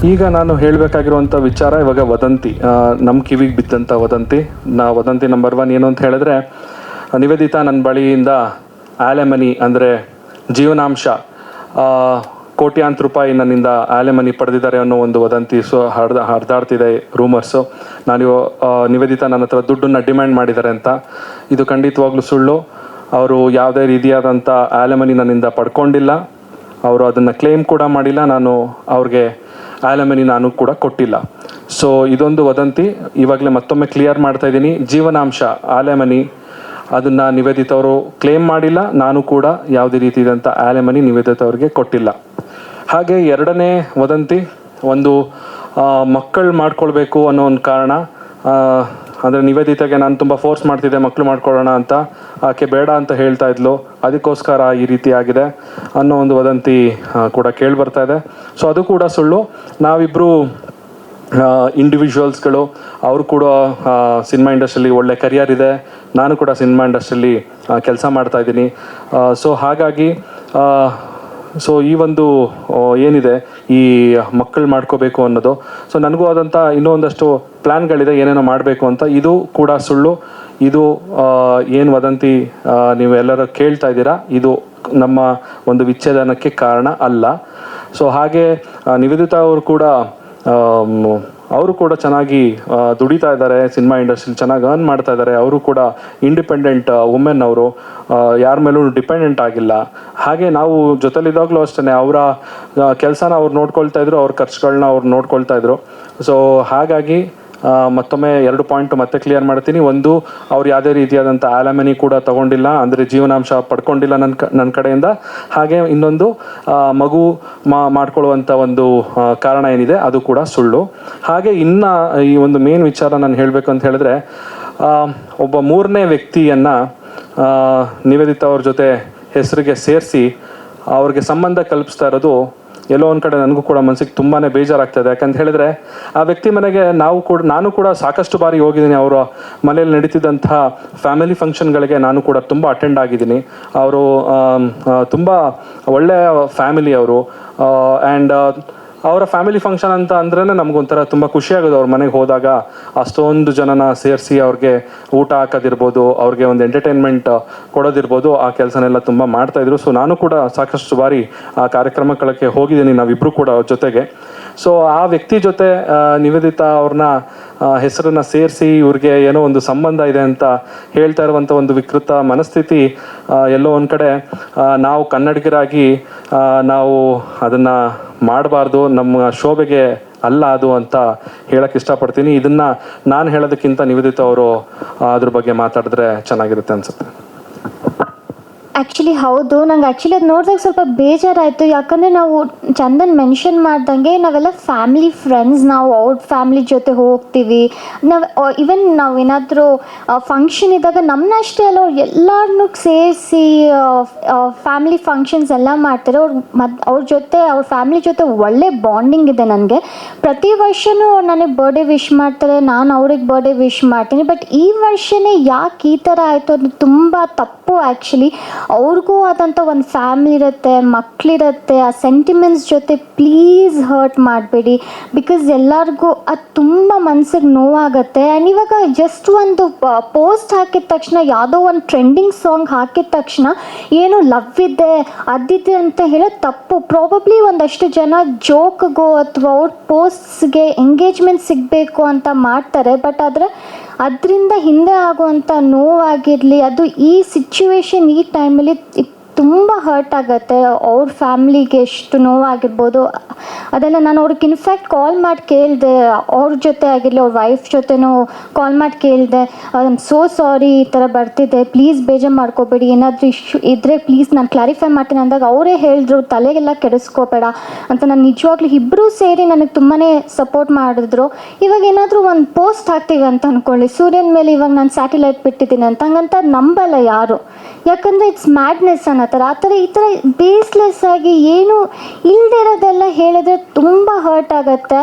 ಈಗ ನಾನು ಹೇಳಬೇಕಾಗಿರುವಂಥ ವಿಚಾರ ಇವಾಗ ವದಂತಿ, ನಮ್ಮ ಕಿವಿಗೆ ಬಿದ್ದಂಥ ವದಂತಿ. ವದಂತಿ ನಂಬರ್ 1 ಏನು ಅಂತ ಹೇಳಿದ್ರೆ, ನಿವೇದಿತಾ ನನ್ನ ಬಳಿಯಿಂದ ಆಲೆಮನಿ ಅಂದರೆ ಜೀವನಾಂಶ ಕೋಟ್ಯಾಂತರ ರೂಪಾಯಿ ನನ್ನಿಂದ ಆಲೆಮನಿ ಪಡೆದಿದ್ದಾರೆ ಅನ್ನೋ ಒಂದು ವದಂತಿ ಹರಿದಾಡ್ತಿದೆ ರೂಮರ್ಸು. ನಿವೇದಿತಾ ನನ್ನ ಹತ್ರ ದುಡ್ಡನ್ನು ಡಿಮ್ಯಾಂಡ್ ಮಾಡಿದ್ದಾರೆ ಅಂತ. ಇದು ಖಂಡಿತವಾಗ್ಲೂ ಸುಳ್ಳು. ಅವರು ಯಾವುದೇ ರೀತಿಯಾದಂಥ ಆಲೆಮನಿ ನನ್ನಿಂದ ಪಡ್ಕೊಂಡಿಲ್ಲ. ಅವರು ಅದನ್ನು ಕ್ಲೇಮ್ ಕೂಡ ಮಾಡಿಲ್ಲ. ನಾನು ಅವ್ರಿಗೆ ಆಲೆಮನಿ ನಾನು ಕೂಡ ಕೊಟ್ಟಿಲ್ಲ. ಸೊ ಇದೊಂದು ವದಂತಿ. ಇವಾಗಲೇ ಮತ್ತೊಮ್ಮೆ ಕ್ಲಿಯರ್ ಮಾಡ್ತಾ ಇದ್ದೀನಿ, ಜೀವನಾಂಶ ಆಲೆಮನಿ ಅದನ್ನು ನಿವೇದಿತ ಅವರು ಕ್ಲೇಮ್ ಮಾಡಿಲ್ಲ. ನಾನು ಕೂಡ ಯಾವುದೇ ರೀತಿಯಾದಂಥ ಆಲೆಮನಿ ನಿವೇದಿತ ಅವ್ರಿಗೆ ಕೊಟ್ಟಿಲ್ಲ. ಹಾಗೆ ಎರಡನೇ ವದಂತಿ, ಒಂದು ಮಕ್ಕಳು ಮಾಡ್ಕೊಳ್ಬೇಕು ಅನ್ನೋ ಒಂದು ಕಾರಣ, ಅಂದರೆ ನಿವೇದಿತೆಗೆ ನಾನು ತುಂಬ ಫೋರ್ಸ್ ಮಾಡ್ತಿದ್ದೆ ಮಕ್ಕಳು ಮಾಡ್ಕೊಳ್ಳೋಣ ಅಂತ. ಆಕೆ ಬೇಡ ಅಂತ ಹೇಳ್ತಾ ಇದ್ಲು, ಅದಕ್ಕೋಸ್ಕರ ಈ ರೀತಿ ಆಗಿದೆ ಅನ್ನೋ ಒಂದು ವದಂತಿ ಕೂಡ ಕೇಳಿ ಬರ್ತಾ ಇದೆ. ಸೊ ಅದು ಕೂಡ ಸುಳ್ಳು. ನಾವಿಬ್ಬರು ಇಂಡಿವಿಜುವಲ್ಸ್ಗಳು. ಅವರು ಕೂಡ ಸಿನಿಮಾ ಇಂಡಸ್ಟ್ರಿಯಲ್ಲಿ ಒಳ್ಳೆ ಕರಿಯರ್ ಇದೆ, ನಾನು ಕೂಡ ಸಿನಿಮಾ ಇಂಡಸ್ಟ್ರಿಯಲ್ಲಿ ಕೆಲಸ ಮಾಡ್ತಾಯಿದ್ದೀನಿ. ಸೊ ಹಾಗಾಗಿ ಸೊ ಈ ಒಂದು ಏನಿದೆ ಈ ಮಕ್ಕಳು ಮಾಡ್ಕೋಬೇಕು ಅನ್ನೋದು, ಸೊ ನನಗೂ ಆದಂಥ ಇನ್ನೂ ಒಂದಷ್ಟು ಪ್ಲ್ಯಾನ್ಗಳಿದೆ ಏನೇನೋ ಮಾಡಬೇಕು ಅಂತ. ಇದು ಕೂಡ ಸುಳ್ಳು. ಇದು ಏನು ವದಂತಿ ನೀವೆಲ್ಲರೂ ಕೇಳ್ತಾ ಇದ್ದೀರಾ, ಇದು ನಮ್ಮ ಒಂದು ವಿಚ್ಛೇದನಕ್ಕೆ ಕಾರಣ ಅಲ್ಲ. ಸೊ ಹಾಗೆ ನಿವೇದಿತಾ ಅವರು ಕೂಡ ಚೆನ್ನಾಗಿ ದುಡಿತಾ ಇದ್ದಾರೆ, ಸಿನಿಮಾ ಇಂಡಸ್ಟ್ರಿಲಿ ಚೆನ್ನಾಗಿ ಅರ್ನ್ ಮಾಡ್ತಾ ಇದ್ದಾರೆ. ಅವರು ಕೂಡ ಇಂಡಿಪೆಂಡೆಂಟ್ ವುಮೆನ್. ಅವರು ಯಾರ ಮೇಲೂ ಡಿಪೆಂಡೆಂಟ್ ಆಗಿಲ್ಲ. ಹಾಗೆ ನಾವು ಜೊತೆಲಿದ್ದಾಗಲೂ ಅಷ್ಟೇ ಅವರ ಕೆಲಸನ ಅವ್ರು ನೋಡ್ಕೊಳ್ತಾ ಇದ್ರು, ಅವ್ರ ಖರ್ಚುಗಳನ್ನ ಅವ್ರು ನೋಡ್ಕೊಳ್ತಾ ಇದ್ರು. ಸೊ ಹಾಗಾಗಿ ಮತ್ತೊಮ್ಮೆ 2 ಪಾಯಿಂಟ್ ಮತ್ತೆ ಕ್ಲಿಯರ್ ಮಾಡ್ತೀನಿ. ಒಂದು, ಅವ್ರು ಯಾವುದೇ ರೀತಿಯಾದಂಥ ಆಲೆಮನಿ ಕೂಡ ತಗೊಂಡಿಲ್ಲ, ಅಂದರೆ ಜೀವನಾಂಶ ಪಡ್ಕೊಂಡಿಲ್ಲ ನನ್ನ ಕಡೆಯಿಂದ. ಹಾಗೆ ಇನ್ನೊಂದು, ಮಗು ಮಾಡ್ಕೊಳ್ಳುವಂಥ ಒಂದು ಕಾರಣ ಏನಿದೆ ಅದು ಕೂಡ ಸುಳ್ಳು. ಹಾಗೆ ಇನ್ನು ಈ ಒಂದು ಮೇನ್ ವಿಚಾರ ನಾನು ಹೇಳಬೇಕು ಅಂತ ಹೇಳಿದ್ರೆ, ಒಬ್ಬ 3ನೇ ವ್ಯಕ್ತಿಯನ್ನು ನಿವೇದಿತಾ ಅವ್ರ ಜೊತೆ ಹೆಸರಿಗೆ ಸೇರಿಸಿ ಅವ್ರಿಗೆ ಸಂಬಂಧ ಕಲ್ಪಿಸ್ತಾ ಇರೋದು ಎಲ್ಲೋ ಒಂದು ಕಡೆ ನನಗೂ ಕೂಡ ಮನಸ್ಸಿಗೆ ತುಂಬಾ ಬೇಜಾರಾಗ್ತದೆ. ಯಾಕಂತ ಹೇಳಿದ್ರೆ ಆ ವ್ಯಕ್ತಿ ಮನೆಗೆ ನಾನು ಕೂಡ ಸಾಕಷ್ಟು ಬಾರಿ ಹೋಗಿದ್ದೀನಿ. ಅವರ ಮನೆಯಲ್ಲಿ ನಡೀತಿದ್ದಂಥ ಫ್ಯಾಮಿಲಿ ಫಂಕ್ಷನ್ಗಳಿಗೆ ನಾನು ಕೂಡ ತುಂಬ ಅಟೆಂಡ್ ಆಗಿದ್ದೀನಿ. ಅವರು ತುಂಬ ಒಳ್ಳೆಯ ಫ್ಯಾಮಿಲಿ ಅವರು. ಆ್ಯಂಡ್ ಅವರ ಫ್ಯಾಮಿಲಿ ಫಂಕ್ಷನ್ ಅಂತ ಅಂದ್ರೇ ನಮಗೊಂಥರ ತುಂಬ ಖುಷಿಯಾಗೋದು. ಅವ್ರ ಮನೆಗೆ ಹೋದಾಗ ಅಷ್ಟೊಂದು ಜನನ ಸೇರಿಸಿ ಅವ್ರಿಗೆ ಊಟ ಹಾಕೋದಿರ್ಬೋದು, ಅವ್ರಿಗೆ ಒಂದು ಎಂಟರ್ಟೈನ್ಮೆಂಟ್ ಕೊಡೋದಿರ್ಬೋದು, ಆ ಕೆಲಸನೆಲ್ಲ ತುಂಬ ಮಾಡ್ತಾಯಿದ್ರು. ಸೊ ನಾನು ಕೂಡ ಸಾಕಷ್ಟು ಬಾರಿ ಆ ಕಾರ್ಯಕ್ರಮಕ್ಕೆ ಹೋಗಿದ್ದೀನಿ, ನಾವಿಬ್ಬರು ಕೂಡ ಅವ್ರ ಜೊತೆಗೆ. ಸೊ ಆ ವ್ಯಕ್ತಿ ಜೊತೆ ನಿವೇದಿತಾ ಅವ್ರನ್ನ ಹೆಸರನ್ನು ಸೇರಿಸಿ ಇವ್ರಿಗೆ ಏನೋ ಒಂದು ಸಂಬಂಧ ಇದೆ ಅಂತ ಹೇಳ್ತಾ ಇರುವಂಥ ಒಂದು ವಿಕೃತ ಮನಸ್ಥಿತಿ ಎಲ್ಲೋ ಒಂದು ಕಡೆ ನಾವು ಕನ್ನಡಿಗರಾಗಿ ನಾವು ಅದನ್ನು ಮಾಡಬಾರ್ದು, ನಮ್ಮ ಶೋಭೆಗೆ ಅಲ್ಲ ಅದು ಅಂತ ಹೇಳಕ್ಕೆ ಇಷ್ಟಪಡ್ತೀನಿ. ಇದನ್ನು ನಾನು ಹೇಳೋದಕ್ಕಿಂತ ನಿವೇದಿತಾ ಅವರು ಅದ್ರ ಬಗ್ಗೆ ಮಾತಾಡಿದ್ರೆ ಚೆನ್ನಾಗಿರುತ್ತೆ ಅನಿಸುತ್ತೆ. ಆ್ಯಕ್ಚುಲಿ ಹೌದು, ನಂಗೆ ಆ್ಯಕ್ಚುಲಿ ಅದು ನೋಡಿದಾಗ ಸ್ವಲ್ಪ ಬೇಜಾರಾಯಿತು. ಯಾಕಂದರೆ ನಾವು ಚಂದನ್ ಮೆನ್ಷನ್ ಮಾಡ್ದಂಗೆ ನಾವೆಲ್ಲ ಫ್ಯಾಮಿಲಿ ಫ್ರೆಂಡ್ಸ್, ನಾವು ಅವ್ರ ಫ್ಯಾಮಿಲಿ ಜೊತೆ ಹೋಗ್ತೀವಿ. ಈವನ್ ನಾವೇನಾದರೂ ಫಂಕ್ಷನ್ ಇದ್ದಾಗ ನಮ್ಮನ್ನ ಅಷ್ಟೇ ಅಲ್ಲ, ಅವ್ರು ಎಲ್ಲರನ್ನೂ ಸೇರಿಸಿ ಫ್ಯಾಮಿಲಿ ಫಂಕ್ಷನ್ಸ್ ಎಲ್ಲ ಮಾಡ್ತಾರೆ. ಅವ್ರ ಜೊತೆ ಅವ್ರ ಫ್ಯಾಮಿಲಿ ಜೊತೆ ಒಳ್ಳೆ ಬಾಂಡಿಂಗ್ ಇದೆ ನನಗೆ. ಪ್ರತಿ ವರ್ಷವೂ ಅವ್ರು ನನಗೆ ಬರ್ಡೇ ವಿಶ್ ಮಾಡ್ತಾರೆ, ನಾನು ಅವ್ರಿಗೆ ಬರ್ಡೇ ವಿಶ್ ಮಾಡ್ತೀನಿ. ಬಟ್ ಈ ವರ್ಷವೇ ಯಾಕೆ ಈ ಥರ ಆಯಿತು ಅದು ತುಂಬ ತಪ್ಪು. ಆ್ಯಕ್ಚುಲಿ ಅವ್ರಿಗೂ ಆದಂಥ ಒಂದು ಫ್ಯಾಮಿಲಿ ಇರುತ್ತೆ, ಮಕ್ಕಳಿರುತ್ತೆ. ಆ ಸೆಂಟಿಮೆಂಟ್ಸ್ ಜೊತೆ ಪ್ಲೀಸ್ ಹರ್ಟ್ ಮಾಡಬೇಡಿ. ಬಿಕಾಸ್ ಎಲ್ಲರಿಗೂ ಅದು ತುಂಬ ಮನಸ್ಸಿಗೆ ನೋವಾಗುತ್ತೆ. ಆ್ಯಂಡ್ ಇವಾಗ ಜಸ್ಟ್ ಒಂದು ಪೋಸ್ಟ್ ಹಾಕಿದ ತಕ್ಷಣ, ಯಾವುದೋ ಒಂದು ಟ್ರೆಂಡಿಂಗ್ ಸಾಂಗ್ ಹಾಕಿದ ತಕ್ಷಣ ಏನು ಲವ್ ಇದೆ ಅದಿದೆ ಅಂತ ಹೇಳೋದು ತಪ್ಪು. ಪ್ರಾಬಬ್ಲಿ ಒಂದಷ್ಟು ಜನ ಜೋಕ್ಗೋ ಅಥವಾ ಅವ್ರ ಪೋಸ್ಟ್ಸ್ಗೆ ಎಂಗೇಜ್ಮೆಂಟ್ ಸಿಗಬೇಕು ಅಂತ ಮಾಡ್ತಾರೆ. ಬಟ್ ಅದರಿಂದ ಹಿಂದೆ ಆಗುವಂಥ ನೋವಾಗಿರಲಿ, ಅದು ಈ ಸಿಚುವೇಶನ್ ಈ ಟೈಮಲ್ಲಿ ತುಂಬ ಹರ್ಟ್ ಆಗುತ್ತೆ. ಅವ್ರ ಫ್ಯಾಮ್ಲಿಗೆ ಎಷ್ಟು ನೋವಾಗಿರ್ಬೋದು ಅದೆಲ್ಲ. ನಾನು ಅವ್ರಿಗೆ ಇನ್ಫ್ಯಾಕ್ಟ್ ಕಾಲ್ ಮಾಡಿ ಕೇಳಿದೆ, ಅವ್ರ ಜೊತೆ ಆಗಿರಲಿ ಅವ್ರ ವೈಫ್ ಜೊತೆನೂ ಕಾಲ್ ಮಾಡಿ ಕೇಳಿದೆ, ಐ ಆಮ್ ಸೋ ಸಾರಿ, ಈ ಥರ ಬರ್ತಿದ್ದೆ, ಪ್ಲೀಸ್ ಬೇಜಾರು ಮಾಡ್ಕೋಬೇಡಿ, ಏನಾದರೂ ಇಶ್ಯೂ ಇದ್ದರೆ ಪ್ಲೀಸ್ ನಾನು ಕ್ಲಾರಿಫೈ ಮಾಡ್ತೀನಿ ಅಂದಾಗ ಅವರೇ ಹೇಳಿದ್ರು ತಲೆಗೆಲ್ಲ ಕೆಡಿಸ್ಕೋಬೇಡ ಅಂತ. ನಾನು ನಿಜವಾಗ್ಲೂ ಇಬ್ಬರೂ ಸೇರಿ ನನಗೆ ತುಂಬಾ ಸಪೋರ್ಟ್ ಮಾಡಿದ್ರು. ಇವಾಗ ಏನಾದರೂ ಒಂದು ಪೋಸ್ಟ್ ಹಾಕ್ತೀವಿ ಅಂತ ಅಂದ್ಕೊಳ್ಳಿ, ಸೂರ್ಯನ ಮೇಲೆ ಇವಾಗ ನಾನು ಸ್ಯಾಟಲೈಟ್ ಬಿಟ್ಟಿದ್ದೀನಿ ಅಂತ, ಹಂಗಂತ ನಂಬಲ್ಲ ಯಾರು. ಯಾಕಂದರೆ ಇಟ್ಸ್ ಮ್ಯಾಡ್ನೆಸ್ ಅನ್ನೋ ಥರ. ಆ ಥರ ಈ ಥರ ಬೇಸ್ಲೆಸ್ ಆಗಿ ಏನು ಇಲ್ಲದೆ ಇರೋದೆಲ್ಲ ಹೇಳಿದ್ರೆ ತುಂಬ ಹರ್ಟ್ ಆಗುತ್ತೆ.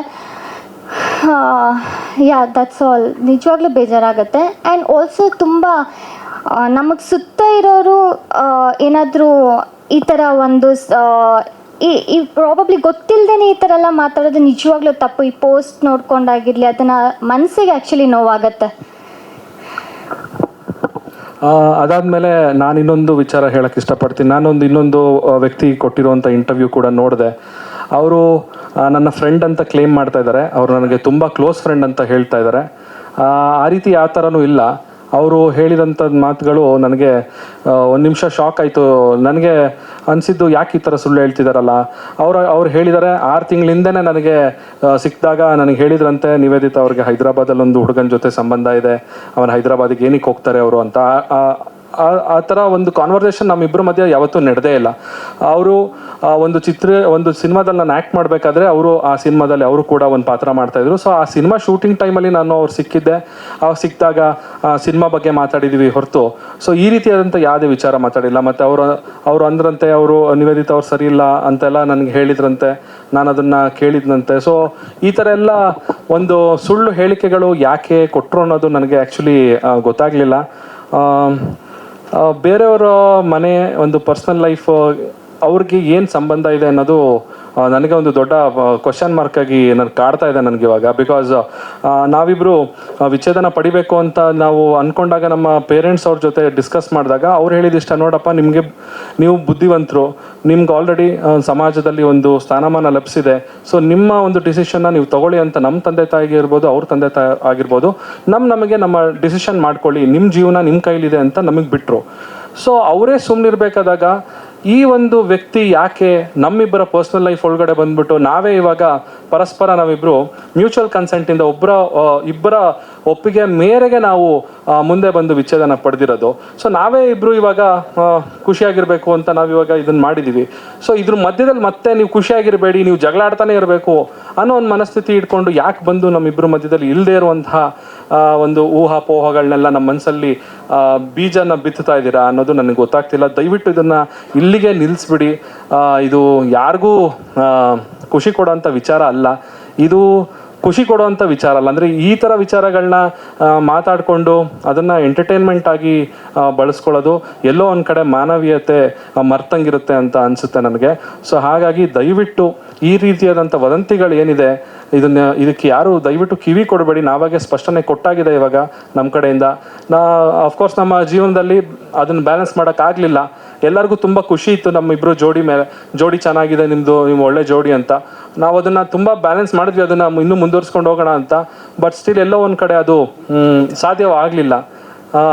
Yeah that's all. ನಿಜವಾಗ್ಲೂ ಬೇಜಾರಾಗುತ್ತೆ. ಆ್ಯಂಡ್ ಆಲ್ಸೋ ತುಂಬ ನಮಗೆ ಸುತ್ತ ಇರೋರು ಏನಾದರೂ ಈ ಥರ ಒಂದು ಈ ಪ್ರಾಬಬ್ಲಿ ಗೊತ್ತಿಲ್ಲದೇ ಈ ಥರ ಎಲ್ಲ ಮಾತಾಡೋದು ನಿಜವಾಗ್ಲೂ ತಪ್ಪು. ಈ ಪೋಸ್ಟ್ ನೋಡ್ಕೊಂಡಾಗಿರಲಿ ಅದನ್ನು ಮನಸ್ಸಿಗೆ ಆ್ಯಕ್ಚುಲಿ ನೋವಾಗತ್ತೆ. ಅದಾದಮೇಲೆ ನಾನು ಇನ್ನೊಂದು ವಿಚಾರ ಹೇಳಕ್ಕೆ ಇಷ್ಟಪಡ್ತೀನಿ. ಇನ್ನೊಂದು ವ್ಯಕ್ತಿ ಕೊಟ್ಟಿರುವಂಥ ಇಂಟರ್ವ್ಯೂ ಕೂಡ ನೋಡಿದೆ. ಅವರು ನನ್ನ ಫ್ರೆಂಡ್ ಅಂತ ಕ್ಲೇಮ್ ಮಾಡ್ತಾ ಇದ್ದಾರೆ. ಅವರು ನನಗೆ ತುಂಬ ಕ್ಲೋಸ್ ಫ್ರೆಂಡ್ ಅಂತ ಹೇಳ್ತಾ ಇದ್ದಾರೆ. ಆ ರೀತಿ ಯಾವ ಥರನೂ ಇಲ್ಲ. ಅವರು ಹೇಳಿದಂಥ ಮಾತುಗಳು ನನಗೆ ಒಂದು ನಿಮಿಷ ಶಾಕ್ ಆಯಿತು. ನನಗೆ ಅನಿಸಿದ್ದು ಯಾಕೆ ಈ ಥರ ಸುಳ್ಳು ಹೇಳ್ತಿದ್ದಾರಲ್ಲ. ಅವ್ರು ಹೇಳಿದ್ದಾರೆ 6 ತಿಂಗಳಿಂದನೇ ನನಗೆ ಸಿಕ್ಕಿದಾಗ ನನಗೆ ಹೇಳಿದ್ರಂತೆ ನಿವೇದಿತಾ ಅವ್ರಿಗೆ ಹೈದರಾಬಾದಲ್ಲಿ ಒಂದು ಹುಡುಗನ ಜೊತೆ ಸಂಬಂಧ ಇದೆ, ಅವನು ಹೈದರಾಬಾದಿಗೆ ಏನಕ್ಕೆ ಹೋಗ್ತಾರೆ ಅವರು ಅಂತ. ಆ ಥರ ಒಂದು ಕಾನ್ವರ್ಸೇಷನ್ ನಮ್ಮಿಬ್ಬರ ಮಧ್ಯೆ ಯಾವತ್ತೂ ನಡೆದೇ ಇಲ್ಲ. ಅವರು ಒಂದು ಸಿನಿಮಾದಲ್ಲಿ ನಾನು ಆ್ಯಕ್ಟ್ ಮಾಡಬೇಕಾದ್ರೆ ಆ ಸಿನಿಮಾದಲ್ಲಿ ಅವರು ಕೂಡ ಒಂದು ಪಾತ್ರ ಮಾಡ್ತಾಯಿದ್ರು. ಸೊ ಆ ಸಿನಿಮಾ ಶೂಟಿಂಗ್ ಟೈಮಲ್ಲಿ ನಾನು ಅವ್ರು ಸಿಕ್ಕಿದ್ದೆ. ಅವ್ರು ಸಿಕ್ಕಿದಾಗ ಸಿನಿಮಾ ಬಗ್ಗೆ ಮಾತಾಡಿದ್ದೀವಿ ಹೊರತು ಸೊ ಈ ರೀತಿಯಾದಂಥ ಯಾವುದೇ ವಿಚಾರ ಮಾತಾಡಿಲ್ಲ. ಮತ್ತು ಅವರು ಅಂದ್ರಂತೆ ಅವರು ನಿವೇದಿತಾ ಅವ್ರು ಸರಿ ಇಲ್ಲ ಅಂತೆಲ್ಲ ನನಗೆ ಹೇಳಿದ್ರಂತೆ, ನಾನು ಅದನ್ನು ಕೇಳಿದ್ನಂತೆ. ಸೊ ಈ ಥರ ಎಲ್ಲ ಒಂದು ಸುಳ್ಳು ಹೇಳಿಕೆಗಳು ಯಾಕೆ ಕೊಟ್ಟರು ಅನ್ನೋದು ನನಗೆ ಆ್ಯಕ್ಚುಲಿ ಗೊತ್ತಾಗಲಿಲ್ಲ. ಬೇರೆಯವರ ಮನೆ ಒಂದು ಪರ್ಸ್ನಲ್ ಲೈಫ್ ಅವ್ರಿಗೆ ಏನು ಸಂಬಂಧ ಇದೆ ಅನ್ನೋದು ನನಗೆ ಒಂದು ದೊಡ್ಡ ಕ್ವಶನ್ ಮಾರ್ಕ್ ಆಗಿ ನನಗೆ ಕಾಡ್ತಾ ಇದೆ ನನಗೆ ಇವಾಗ. ಬಿಕಾಸ್ ನಾವಿಬ್ಬರು ವಿಚ್ಛೇದನ ಪಡಿಬೇಕು ಅಂತ ನಾವು ಅಂದ್ಕೊಂಡಾಗ ನಮ್ಮ ಪೇರೆಂಟ್ಸ್ ಅವ್ರ ಜೊತೆ ಡಿಸ್ಕಸ್ ಮಾಡಿದಾಗ ಅವ್ರು ಹೇಳಿದಿಷ್ಟ, ನೋಡಪ್ಪ ನೀವು ಬುದ್ಧಿವಂತರು, ನಿಮ್ಗೆ ಆಲ್ರೆಡಿ ಸಮಾಜದಲ್ಲಿ ಒಂದು ಸ್ಥಾನಮಾನ ಲಭಿಸಿದೆ. ಸೊ ನಿಮ್ಮ ಒಂದು ಡಿಸಿಷನ್ನ ನೀವು ತಗೊಳ್ಳಿ ಅಂತ ನಮ್ಮ ತಂದೆ ತಾಯಿಗೆ ಇರ್ಬೋದು, ಅವ್ರ ತಂದೆ ತಾಯಿ ಆಗಿರ್ಬೋದು, ನಮಗೆ ನಮ್ಮ ಡಿಸಿಷನ್ ಮಾಡ್ಕೊಳ್ಳಿ, ನಿಮ್ಮ ಜೀವನ ನಿಮ್ಮ ಕೈಲಿದೆ ಅಂತ ನಮಗೆ ಬಿಟ್ಟರು. ಸೊ ಅವರೇ ಸುಮ್ಮನಿರ್ಬೇಕಾದಾಗ ಈ ಒಂದು ವ್ಯಕ್ತಿ ಯಾಕೆ ನಮ್ಮಿಬ್ಬರ ಪರ್ಸ್ನಲ್ ಲೈಫ್ ಒಳಗಡೆ ಬಂದ್ಬಿಟ್ಟು ನಾವೇ ಇವಾಗ ಪರಸ್ಪರ ನಾವಿಬ್ಬರು ಮ್ಯೂಚುವಲ್ ಕನ್ಸೆಂಟಿಂದ ಇಬ್ಬರ ಒಪ್ಪಿಗೆ ಮೇರೆಗೆ ನಾವು ಮುಂದೆ ಬಂದು ವಿಚ್ಛೇದನ ಪಡೆದಿರೋದು. ಸೊ ನಾವೇ ಇಬ್ಬರು ಇವಾಗ ಖುಷಿಯಾಗಿರಬೇಕು ಅಂತ ನಾವಿವಾಗ ಇದನ್ನು ಮಾಡಿದ್ದೀವಿ. ಸೊ ಇದ್ರ ಮಧ್ಯದಲ್ಲಿ ಮತ್ತೆ ನೀವು ಖುಷಿಯಾಗಿರಬೇಡಿ, ನೀವು ಜಗಳ ಆಡ್ತಾನೆ ಇರಬೇಕು ಅನ್ನೋ ಒಂದು ಮನಸ್ಥಿತಿ ಇಟ್ಕೊಂಡು ಯಾಕೆ ಬಂದು ನಮ್ಮಿಬ್ಬರ ಮಧ್ಯದಲ್ಲಿ ಇಲ್ಲದೇ ಇರುವಂತಹ ಒಂದು ಊಹಾಪೋಹಗಳನ್ನೆಲ್ಲ ನಮ್ಮ ಮನಸ್ಸಲ್ಲಿ ಬೀಜನ ಬಿತ್ತುತ್ತಾ ಇದ್ದೀರಾ ಅನ್ನೋದು ನನಗೆ ಗೊತ್ತಾಗ್ತಿಲ್ಲ. ದಯವಿಟ್ಟು ಇದನ್ನು ಇಲ್ಲಿಗೆ ನಿಲ್ಲಿಸ್ಬಿಡಿ. ಇದು ಯಾರಿಗೂ ಖುಷಿ ಕೊಡೋಂಥ ವಿಚಾರ ಅಲ್ಲ, ಇದು ಖುಷಿ ಕೊಡುವಂಥ ವಿಚಾರ ಅಲ್ಲ. ಅಂದರೆ ಈ ಥರ ವಿಚಾರಗಳನ್ನ ಮಾತಾಡಿಕೊಂಡು ಅದನ್ನು ಎಂಟರ್ಟೈನ್ಮೆಂಟ್ ಆಗಿ ಬಳಸ್ಕೊಳ್ಳೋದು ಎಲ್ಲೋ ಒಂದು ಕಡೆ ಮಾನವೀಯತೆ ಮರ್ತಂಗಿರುತ್ತೆ ಅಂತ ಅನಿಸುತ್ತೆ ನನಗೆ. ಸೊ ಹಾಗಾಗಿ ದಯವಿಟ್ಟು ಈ ರೀತಿಯಾದಂಥ ವದಂತಿಗಳು ಏನಿದೆ ಇದಕ್ಕೆ ಯಾರು ದಯವಿಟ್ಟು ಕಿವಿ ಕೊಡಬೇಡಿ. ನಾವಾಗೆ ಸ್ಪಷ್ಟನೆ ಕೊಟ್ಟಾಗಿದೆ ಇವಾಗ ನಮ್ಮ ಕಡೆಯಿಂದ. ಅಫ್ಕೋರ್ಸ್ ನಮ್ಮ ಜೀವನದಲ್ಲಿ ಅದನ್ನು ಬ್ಯಾಲೆನ್ಸ್ ಮಾಡೋಕ್ಕಾಗಲಿಲ್ಲ. ಎಲ್ಲರಿಗೂ ತುಂಬ ಖುಷಿ ಇತ್ತು ನಮ್ಮಿಬ್ಬರು ಜೋಡಿ ಚೆನ್ನಾಗಿದೆ, ನಿಮ್ಮ ಒಳ್ಳೆ ಜೋಡಿ ಅಂತ. ನಾವು ಅದನ್ನು ತುಂಬ ಬ್ಯಾಲೆನ್ಸ್ ಮಾಡಿದ್ವಿ, ಅದನ್ನು ಇನ್ನೂ ಮುಂದುವರಿಸ್ಕೊಂಡು ಹೋಗೋಣ ಅಂತ. ಬಟ್ ಸ್ಟಿಲ್ ಎಲ್ಲೋ ಒಂದು ಕಡೆ ಅದು ಸಾಧ್ಯವಾಗಲಿಲ್ಲ.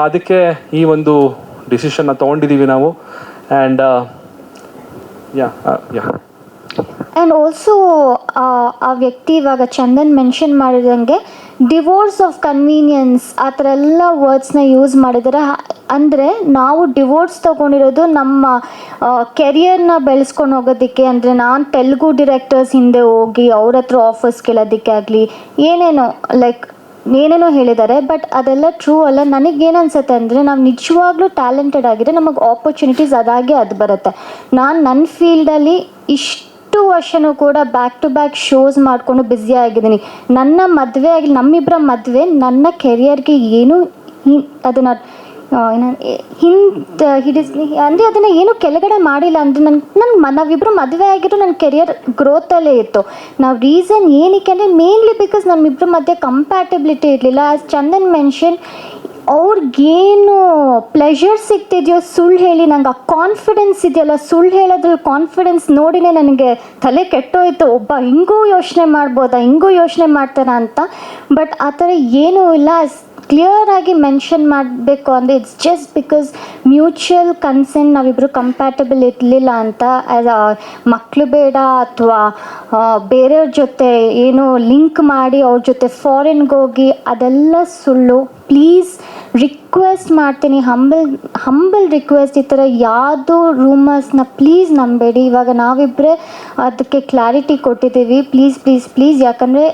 ಅದಕ್ಕೆ ಈ ಒಂದು ಡಿಸಿಷನ್ನ ತೊಗೊಂಡಿದ್ದೀವಿ ನಾವು. ಆ್ಯಂಡ್ ಯಾ ಆ್ಯಂಡ್ ಆಲ್ಸೋ ಆ ವ್ಯಕ್ತಿ ಇವಾಗ ಚಂದನ್ ಮೆನ್ಷನ್ ಮಾಡಿದಂಗೆ ಡಿವೋರ್ಸ್ ಆಫ್ ಕನ್ವೀನಿಯನ್ಸ್ ಆ ಥರ ಎಲ್ಲ ವರ್ಡ್ಸ್ನ ಯೂಸ್ ಮಾಡಿದ್ದಾರೆ. ಅಂದರೆ ನಾವು ಡಿವೋರ್ಸ್ ತೊಗೊಂಡಿರೋದು ನಮ್ಮ ಕೆರಿಯರ್ನ ಬೆಳೆಸ್ಕೊಂಡು ಹೋಗೋದಕ್ಕೆ. ಅಂದರೆ ನಾನು ತೆಲುಗು ಡಿರೆಕ್ಟರ್ಸ್ ಹಿಂದೆ ಹೋಗಿ ಅವ್ರ ಹತ್ರ ಆಫರ್ಸ್ ಕೇಳೋದಕ್ಕೆ ಆಗಲಿ ಏನೇನೋ ಹೇಳಿದ್ದಾರೆ. ಬಟ್ ಅದೆಲ್ಲ ಟ್ರೂ ಅಲ್ಲ. ನನಗೇನು ಅನ್ಸುತ್ತೆ ಅಂದರೆ ನಾವು ನಿಜವಾಗ್ಲೂ ಟ್ಯಾಲೆಂಟೆಡ್ ಆಗಿದ್ರೆ ನಮಗೆ ಆಪರ್ಚುನಿಟೀಸ್ ಅದು ಬರುತ್ತೆ. ನಾನು ನನ್ನ ಫೀಲ್ಡಲ್ಲಿ ಇಷ್ಟು ವರ್ಷನೂ ಕೂಡ ಬ್ಯಾಕ್ ಟು ಬ್ಯಾಕ್ ಶೋಸ್ ಮಾಡಿಕೊಂಡು ಬ್ಯುಸಿ ಆಗಿದ್ದೀನಿ. ನನ್ನ ಮದುವೆ ಆಗಲಿ, ನಮ್ಮಿಬ್ಬರ ಮದುವೆ ನನ್ನ ಕೆರಿಯರ್ಗೆ ಏನು ಅದನ್ನು ಅಂದರೆ ಅದನ್ನು ಏನು ಕೆಳಗಡೆ ಮಾಡಿಲ್ಲ. ಅಂದರೆ ನಾವಿಬ್ಬರು ಮದುವೆ ಆಗಿರೋ ನನ್ನ ಕೆರಿಯರ್ ಗ್ರೋತಲ್ಲೇ ಇತ್ತು. ನಾವು ರೀಸನ್ ಏನಕ್ಕೆ ಅಂದರೆ ಮೇನ್ಲಿ ಬಿಕಾಸ್ ನಮ್ಮಿಬ್ಬರ ಮಧ್ಯೆ ಕಂಪ್ಯಾಟಬಿಲಿಟಿ ಇರಲಿಲ್ಲ. ಆ್ಯಸ್ ಚಂದನ್ ಮೆನ್ಷನ್, ಅವ್ರಿಗೇನು ಪ್ಲೆಷರ್ ಸಿಗ್ತಿದೆಯೋ ಸುಳ್ಳು ಹೇಳಿ, ನಂಗೆ ಆ ಕಾನ್ಫಿಡೆನ್ಸ್ ಇದೆಯಲ್ಲ, ಸುಳ್ಳು ಹೇಳೋದ್ರಲ್ಲಿ ಕಾನ್ಫಿಡೆನ್ಸ್ ನೋಡಿನೇ ನನಗೆ ತಲೆ ಕೆಟ್ಟೋಯ್ತು. ಒಬ್ಬ ಹಿಂಗೂ ಯೋಚನೆ ಮಾಡ್ಬೋದಾ, ಹಿಂಗೂ ಯೋಚನೆ ಮಾಡ್ತಾರ ಅಂತ. ಬಟ್ ಆ ಥರ ಏನೂ ಇಲ್ಲ. ಕ್ಲಿಯರ್ ಆಗಿ ಮೆನ್ಷನ್ ಮಾಡಬೇಕು ಅಂದರೆ it's just because mutual consent ನಾವಿಬ್ಬರು ಕಂಪ್ಯಾಟಬಲ್ ಇರಲಿಲ್ಲ ಅಂತ. ಮಕ್ಕಳು ಬೇಡ ಅಥವಾ ಬೇರೆಯವ್ರ ಜೊತೆ ಏನೋ ಲಿಂಕ್ ಮಾಡಿ ಅವ್ರ ಜೊತೆ ಫಾರಿನ್ಗೆ ಹೋಗಿ ಅದೆಲ್ಲ ಸುಳ್ಳು. ಪ್ಲೀಸ್ ರಿಕ್ವೆಸ್ಟ್ ಮಾಡ್ತೀನಿ, ಹಂಬಲ್ ರಿಕ್ವೆಸ್ಟ್, ಈ ಥರ ಯಾವುದೋ ರೂಮರ್ಸ್ನ ಪ್ಲೀಸ್ ನಂಬೇಡಿ. ಇವಾಗ ನಾವಿಬ್ಬರೇ ಅದಕ್ಕೆ ಕ್ಲಾರಿಟಿ ಕೊಟ್ಟಿದ್ದೀವಿ. ಪ್ಲೀಸ್ ಪ್ಲೀಸ್ ಪ್ಲೀಸ್, ಯಾಕಂದರೆ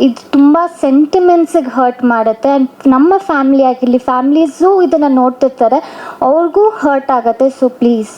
ಇದು ತುಂಬ ಸೆಂಟಿಮೆಂಟ್ಸಿಗೆ ಹರ್ಟ್ ಮಾಡುತ್ತೆ. ಆ್ಯಂಡ್ ನಮ್ಮ ಫ್ಯಾಮಿಲಿ ಆಗಿರಲಿ, ಫ್ಯಾಮಿಲೀಸು ಇದನ್ನು ನೋಡ್ತಿರ್ತಾರೆ, ಅವ್ರಿಗೂ ಹರ್ಟ್ ಆಗುತ್ತೆ. So please